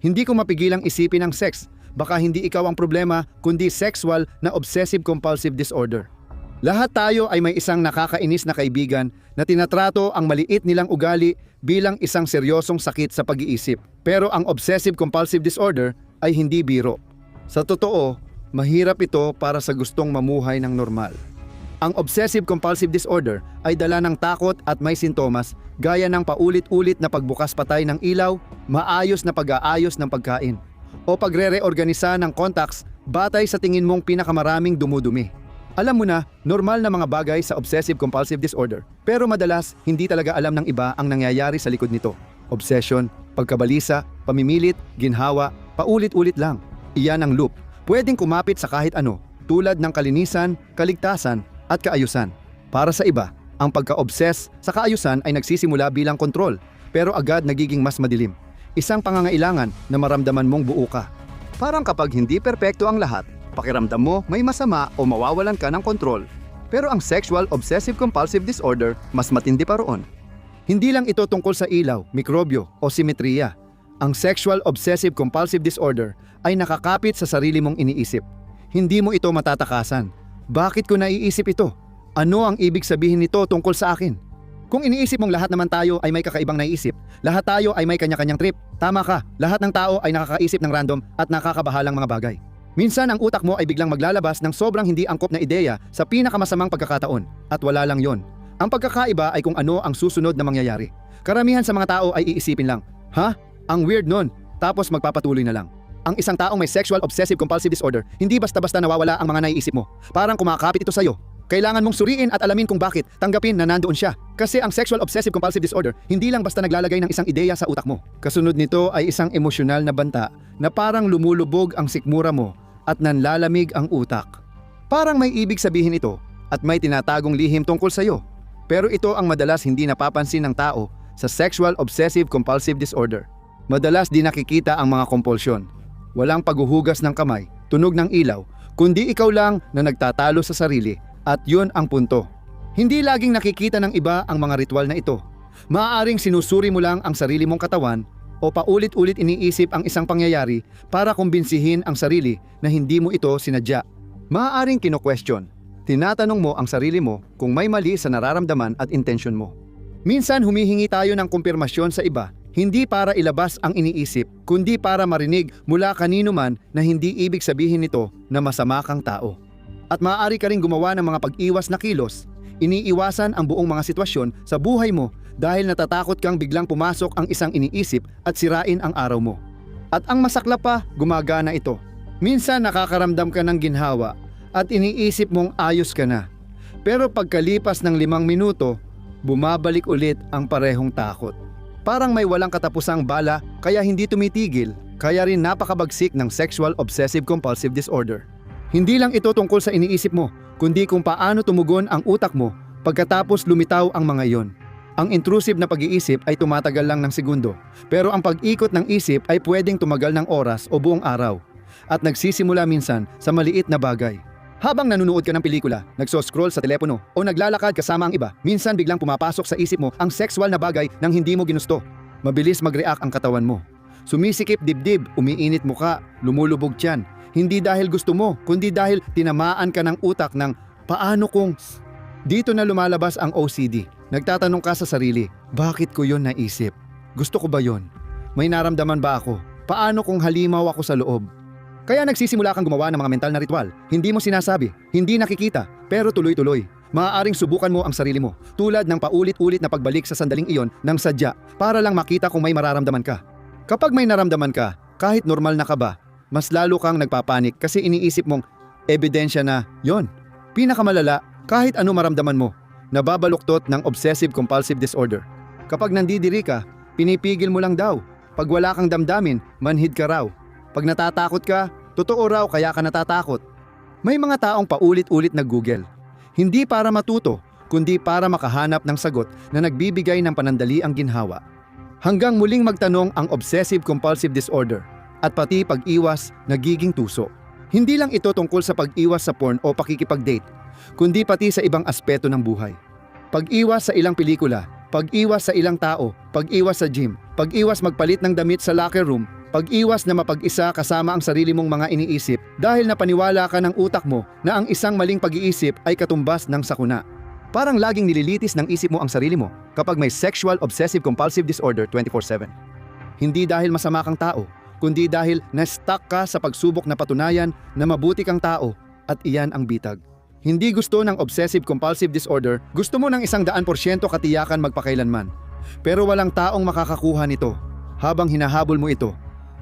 Hindi ko mapigilang isipin ang sex. Baka hindi ikaw ang problema, kundi sexual na obsessive-compulsive disorder. Lahat tayo ay may isang nakakainis na kaibigan na tinatrato ang maliit nilang ugali bilang isang seryosong sakit sa pag-iisip. Pero ang obsessive-compulsive disorder ay hindi biro. Sa totoo, mahirap ito para sa gustong mamuhay ng normal. Ang obsessive-compulsive disorder ay dala ng takot at may sintomas gaya ng paulit-ulit na pagbukas patay ng ilaw, maayos na pag-aayos ng pagkain, o pagre-reorganisa ng contacts batay sa tingin mong pinakamaraming dumudumi. Alam mo na, normal na mga bagay sa obsessive-compulsive disorder, pero madalas hindi talaga alam ng iba ang nangyayari sa likod nito. Obsession, pagkabalisa, pamimilit, ginhawa, paulit-ulit lang. Iyan ang loop. Pwedeng kumapit sa kahit ano, tulad ng kalinisan, kaligtasan, at kaayusan. Para sa iba, ang pagka-obsess sa kaayusan ay nagsisimula bilang kontrol, pero agad nagiging mas madilim. Isang pangangailangan na maramdaman mong buo ka. Parang kapag hindi perpekto ang lahat, pakiramdam mo may masama o mawawalan ka ng kontrol. Pero ang sexual obsessive-compulsive disorder mas matindi pa roon. Hindi lang ito tungkol sa ilaw, mikrobyo o simetriya. Ang sexual obsessive-compulsive disorder ay nakakapit sa sarili mong iniisip. Hindi mo ito matatakasan. Bakit ko naiisip ito? Ano ang ibig sabihin nito tungkol sa akin? Kung iniisip mong lahat naman tayo ay may kakaibang naiisip, lahat tayo ay may kanya-kanyang trip, tama ka, lahat ng tao ay nakakaisip ng random at nakakabahalang mga bagay. Minsan ang utak mo ay biglang maglalabas ng sobrang hindi angkop na ideya sa pinakamasamang pagkakataon, at wala lang yon. Ang pagkakaiba ay kung ano ang susunod na mangyayari. Karamihan sa mga tao ay iisipin lang, "Ha? Ang weird nun," tapos magpapatuloy na lang. Ang isang taong may sexual obsessive-compulsive disorder, hindi basta-basta nawawala ang mga naiisip mo. Parang kumakapit ito sa'yo. Kailangan mong suriin at alamin kung bakit, tanggapin na nandoon siya. Kasi ang sexual obsessive-compulsive disorder, hindi lang basta naglalagay ng isang ideya sa utak mo. Kasunod nito ay isang emosyonal na banta na parang lumulubog ang sikmura mo at nanlalamig ang utak. Parang may ibig sabihin ito at may tinatagong lihim tungkol sa'yo. Pero ito ang madalas hindi napapansin ng tao sa sexual obsessive-compulsive disorder. Madalas di nakikita ang mga kompulsyon. Walang paghuhugas ng kamay, tunog ng ilaw, kundi ikaw lang na nagtatalo sa sarili, at yun ang punto. Hindi laging nakikita ng iba ang mga ritual na ito. Maaaring sinusuri mo lang ang sarili mong katawan o paulit-ulit iniisip ang isang pangyayari para kumbinsihin ang sarili na hindi mo ito sinadya. Maaaring kino-question. Tinatanong mo ang sarili mo kung may mali sa nararamdaman at intensyon mo. Minsan humihingi tayo ng kumpirmasyon sa iba, hindi para ilabas ang iniisip, kundi para marinig mula kanino man na hindi ibig sabihin nito na masama kang tao. At maaari ka ring gumawa ng mga pag-iwas na kilos. Iniiwasan ang buong mga sitwasyon sa buhay mo dahil natatakot kang biglang pumasok ang isang iniisip at sirain ang araw mo. At ang masaklap pa, gumagana ito. Minsan nakakaramdam ka ng ginhawa at iniisip mong ayos ka na. Pero pagkalipas ng 5 minuto, bumabalik ulit ang parehong takot. Parang may walang katapusang bala kaya hindi tumitigil, kaya rin napakabagsik ng sexual obsessive-compulsive disorder. Hindi lang ito tungkol sa iniisip mo, kundi kung paano tumugon ang utak mo pagkatapos lumitaw ang mga iyon. Ang intrusive na pag-iisip ay tumatagal lang ng segundo, pero ang pag-ikot ng isip ay pwedeng tumagal ng oras o buong araw, at nagsisimula minsan sa maliit na bagay. Habang nanonood ka ng pelikula, nagso-scroll sa telepono o naglalakad kasama ang iba, minsan biglang pumapasok sa isip mo ang sexual na bagay nang hindi mo ginusto. Mabilis mag-react ang katawan mo. Sumisikip dibdib, umiinit mukha, lumulubog tiyan. Hindi dahil gusto mo, kundi dahil tinamaan ka ng utak ng paano kung... Dito na lumalabas ang OCD. Nagtatanong ka sa sarili, bakit ko yon naisip? Gusto ko ba yon? May naramdaman ba ako? Paano kung halimaw ako sa loob? Kaya nagsisimula kang gumawa ng mga mental na ritual. Hindi mo sinasabi, hindi nakikita, pero tuloy-tuloy. Maaaring subukan mo ang sarili mo, tulad ng paulit-ulit na pagbalik sa sandaling iyon ng sadya para lang makita kung may mararamdaman ka. Kapag may naramdaman ka, kahit normal na ka ba, mas lalo kang nagpapanik kasi iniisip mong ebidensya na yon. Pinakamalala, kahit ano maramdaman mo, nababaluktot ng obsessive-compulsive disorder. Kapag nandidiri ka, pinipigil mo lang daw. Pag wala kang damdamin, manhid ka raw. Pag natatakot ka, totoo raw kaya ka natatakot. May mga taong paulit-ulit nag-Google. Hindi para matuto, kundi para makahanap ng sagot na nagbibigay ng panandali ang ginhawa. Hanggang muling magtanong ang obsessive-compulsive disorder at pati pag-iwas nagiging tuso. Hindi lang ito tungkol sa pag-iwas sa porn o pakikipag-date, kundi pati sa ibang aspeto ng buhay. Pag-iwas sa ilang pelikula, pag-iwas sa ilang tao, pag-iwas sa gym, pag-iwas magpalit ng damit sa locker room, Pag-iwas na mapag-isa kasama ang sarili mong mga iniisip dahil napaniwala ka ng utak mo na ang isang maling pag-iisip ay katumbas ng sakuna. Parang laging nililitis ng isip mo ang sarili mo kapag may sexual obsessive-compulsive disorder 24/7. Hindi dahil masama kang tao, kundi dahil na-stuck ka sa pagsubok na patunayan na mabuti kang tao at iyan ang bitag. Hindi gusto ng obsessive-compulsive disorder, gusto mo ng 100% katiyakan magpakailanman. Pero walang taong makakakuha nito. Habang hinahabol mo ito,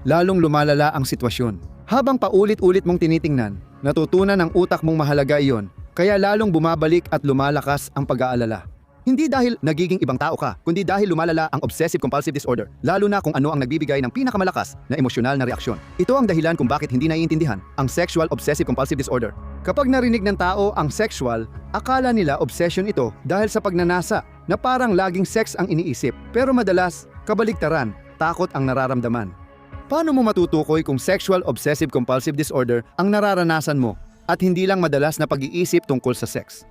lalong lumalala ang sitwasyon. Habang paulit-ulit mong tinitingnan, natutunan ng utak mong mahalaga iyon, kaya lalong bumabalik at lumalakas ang pag-aalala. Hindi dahil nagiging ibang tao ka, kundi dahil lumalala ang obsessive-compulsive disorder, lalo na kung ano ang nagbibigay ng pinakamalakas na emosyonal na reaksyon. Ito ang dahilan kung bakit hindi naiintindihan ang sexual obsessive-compulsive disorder. Kapag narinig ng tao ang sexual, akala nila obsession ito dahil sa pagnanasa na parang laging sex ang iniisip. Pero madalas, kabaligtaran, takot ang nararamdaman. Paano mo matutukoy kung sexual obsessive-compulsive disorder ang nararanasan mo at hindi lang madalas na pag-iisip tungkol sa sex?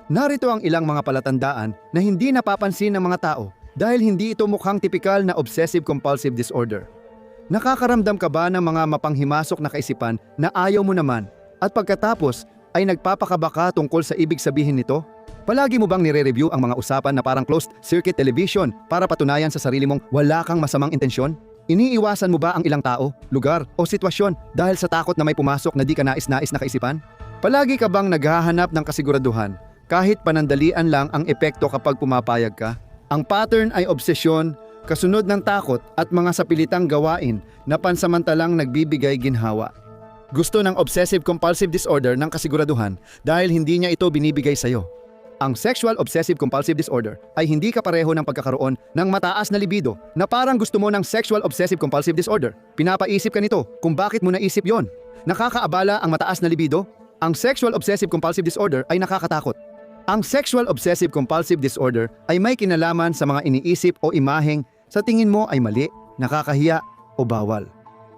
Narito ang ilang mga palatandaan na hindi napapansin ng mga tao dahil hindi ito mukhang tipikal na obsessive-compulsive disorder. Nakakaramdam ka ba ng mga mapanghimasok na kaisipan na ayaw mo naman at pagkatapos ay nagpapakabaka tungkol sa ibig sabihin nito? Palagi mo bang nire-review ang mga usapan na parang closed-circuit television para patunayan sa sarili mong wala kang masamang intensyon? Iniiwasan mo ba ang ilang tao, lugar o sitwasyon dahil sa takot na may pumasok na di ka nais-nais na kaisipan? Palagi ka bang naghahanap ng kasiguraduhan kahit panandalian lang ang epekto kapag pumapayag ka? Ang pattern ay obsesyon, kasunod ng takot at mga sapilitang gawain na pansamantalang nagbibigay ginhawa. Gusto ng obsessive-compulsive disorder ng kasiguraduhan dahil hindi niya ito binibigay sa'yo. Ang sexual obsessive-compulsive disorder ay hindi kapareho ng pagkakaroon ng mataas na libido na parang gusto mo ng sexual obsessive-compulsive disorder. Pinapaisip ka nito kung bakit mo naisip yon. Nakakaabala ang mataas na libido? Ang sexual obsessive-compulsive disorder ay nakakatakot. Ang sexual obsessive-compulsive disorder ay may kinalaman sa mga iniisip o imaheng sa tingin mo ay mali, nakakahiya o bawal.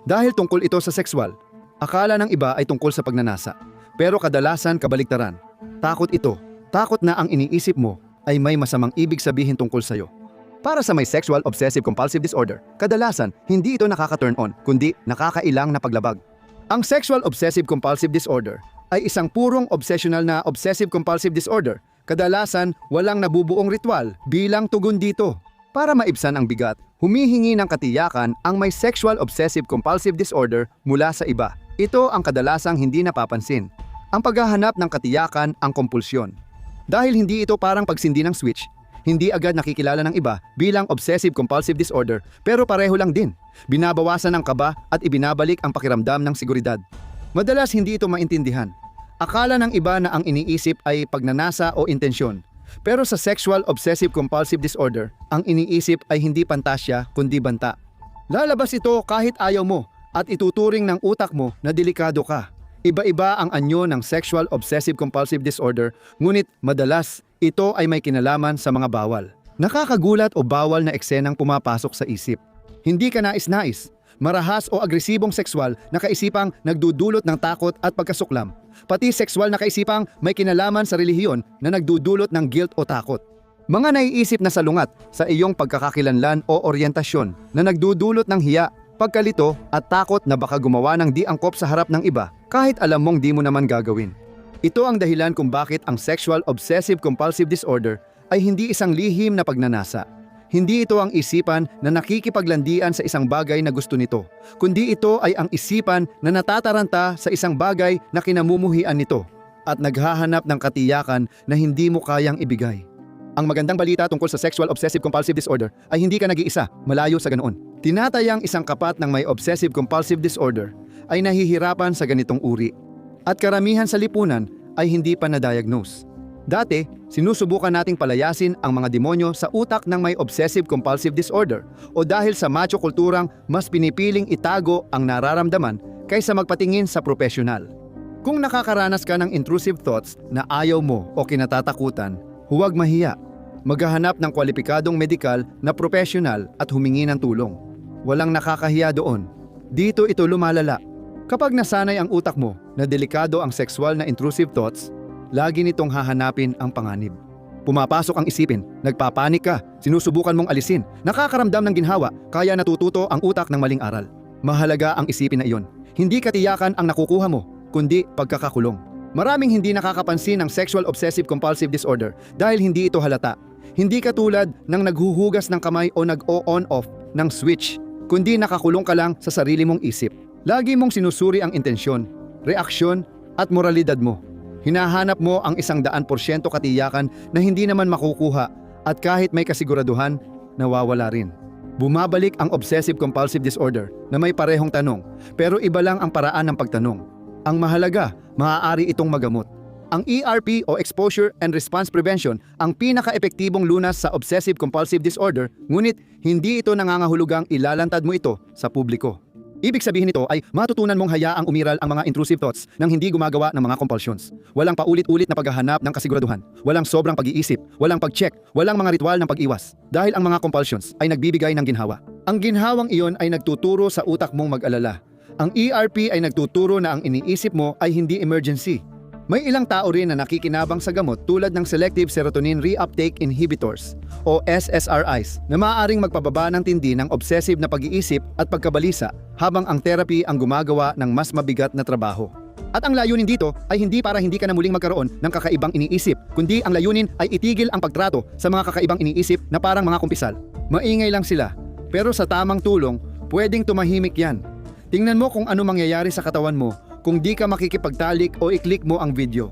Dahil tungkol ito sa sexual, akala ng iba ay tungkol sa pagnanasa. Pero kadalasan kabaligtaran. Takot ito. Takot na ang iniisip mo ay may masamang ibig sabihin tungkol sa'yo. Para sa may sexual obsessive-compulsive disorder, kadalasan hindi ito nakaka-turn on, kundi nakakailang na paglabag. Ang sexual obsessive-compulsive disorder ay isang purong obsessional na obsessive-compulsive disorder. Kadalasan walang nabubuong ritual bilang tugon dito. Para maibsan ang bigat, humihingi ng katiyakan ang may sexual obsessive-compulsive disorder mula sa iba. Ito ang kadalasang hindi napapansin. Ang paghahanap ng katiyakan ang kompulsyon. Dahil hindi ito parang pagsindi ng switch, hindi agad nakikilala ng iba bilang obsessive-compulsive disorder pero pareho lang din. Binabawasan ang kaba at ibinabalik ang pakiramdam ng seguridad. Madalas hindi ito maintindihan. Akala ng iba na ang iniisip ay pagnanasa o intensyon. Pero sa sexual obsessive-compulsive disorder, ang iniisip ay hindi pantasya kundi banta. Lalabas ito kahit ayaw mo at ituturing ng utak mo na delikado ka. Iba-iba ang anyo ng sexual obsessive-compulsive disorder, ngunit madalas ito ay may kinalaman sa mga bawal. Nakakagulat o bawal na eksenang pumapasok sa isip. Hindi ka nais-nais, marahas o agresibong sexual na kaisipang nagdudulot ng takot at pagkasuklam. Pati sexual na kaisipang may kinalaman sa relihiyon na nagdudulot ng guilt o takot. Mga naiisip na salungat sa iyong pagkakakilanlan o oryentasyon na nagdudulot ng hiya, pagkalito at takot na baka gumawa ng di angkop sa harap ng iba kahit alam mong di mo naman gagawin. Ito ang dahilan kung bakit ang sexual obsessive-compulsive disorder ay hindi isang lihim na pagnanasa. Hindi ito ang isipan na nakikipaglandian sa isang bagay na gusto nito, kundi ito ay ang isipan na natataranta sa isang bagay na kinamumuhian nito at naghahanap ng katiyakan na hindi mo kayang ibigay. Ang magandang balita tungkol sa sexual obsessive-compulsive disorder ay hindi ka nag-iisa, malayo sa ganoon. Tinatayang isang kapat ng may obsessive-compulsive disorder ay nahihirapan sa ganitong uri at karamihan sa lipunan ay hindi pa na-diagnose. Dati, sinusubukan nating palayasin ang mga demonyo sa utak ng may obsessive-compulsive disorder o dahil sa macho kulturang mas pinipiling itago ang nararamdaman kaysa magpatingin sa profesional. Kung nakakaranas ka ng intrusive thoughts na ayaw mo o kinatatakutan, huwag mahiya. Maghahanap ng kwalipikadong medikal na profesional at humingi ng tulong. Walang nakakahiya doon. Dito ito lumalala. Kapag nasanay ang utak mo na delikado ang sexual na intrusive thoughts, lagi nitong hahanapin ang panganib. Pumapasok ang isipin, nagpapanik ka, sinusubukan mong alisin, nakakaramdam ng ginhawa, kaya natututo ang utak ng maling aral. Mahalaga ang isipin na iyon. Hindi katiyakan ang nakukuha mo, kundi pagkakakulong. Maraming hindi nakakapansin ng sexual obsessive-compulsive disorder dahil hindi ito halata. Hindi katulad ng naghuhugas ng kamay o nag-o-on-off ng switch, kundi nakakulong ka lang sa sarili mong isip. Lagi mong sinusuri ang intensyon, reaksyon at moralidad mo. Hinahanap mo ang 100% katiyakan na hindi naman makukuha at kahit may kasiguraduhan, nawawala rin. Bumabalik ang obsessive-compulsive disorder na may parehong tanong, pero iba lang ang paraan ng pagtanong. Ang mahalaga, maaari itong magamot. Ang ERP o Exposure and Response Prevention ang pinaka-epektibong lunas sa obsessive-compulsive disorder, ngunit hindi ito nangangahulugang ilalantad mo ito sa publiko. Ibig sabihin nito ay matutunan mong hayaang umiral ang mga intrusive thoughts nang hindi gumagawa ng mga compulsions. Walang paulit-ulit na paghahanap ng kasiguraduhan, walang sobrang pag-iisip, walang pag-check, walang mga ritual ng pag-iwas. Dahil ang mga compulsions ay nagbibigay ng ginhawa. Ang ginhawang iyon ay nagtuturo sa utak mong mag-alala. Ang ERP ay nagtuturo na ang iniisip mo ay hindi emergency. May ilang tao rin na nakikinabang sa gamot tulad ng Selective Serotonin Reuptake Inhibitors o SSRIs na maaaring magpababa ng tindi ng obsessive na pag-iisip at pagkabalisa habang ang therapy ang gumagawa ng mas mabigat na trabaho. At ang layunin dito ay hindi para hindi ka na muling magkaroon ng kakaibang iniisip, kundi ang layunin ay itigil ang pagtrato sa mga kakaibang iniisip na parang mga kumpisal. Maingay lang sila, pero sa tamang tulong, pwedeng tumahimik yan. Tingnan mo kung ano mangyayari sa katawan mo kung di ka makikipagtalik o i-click mo ang video.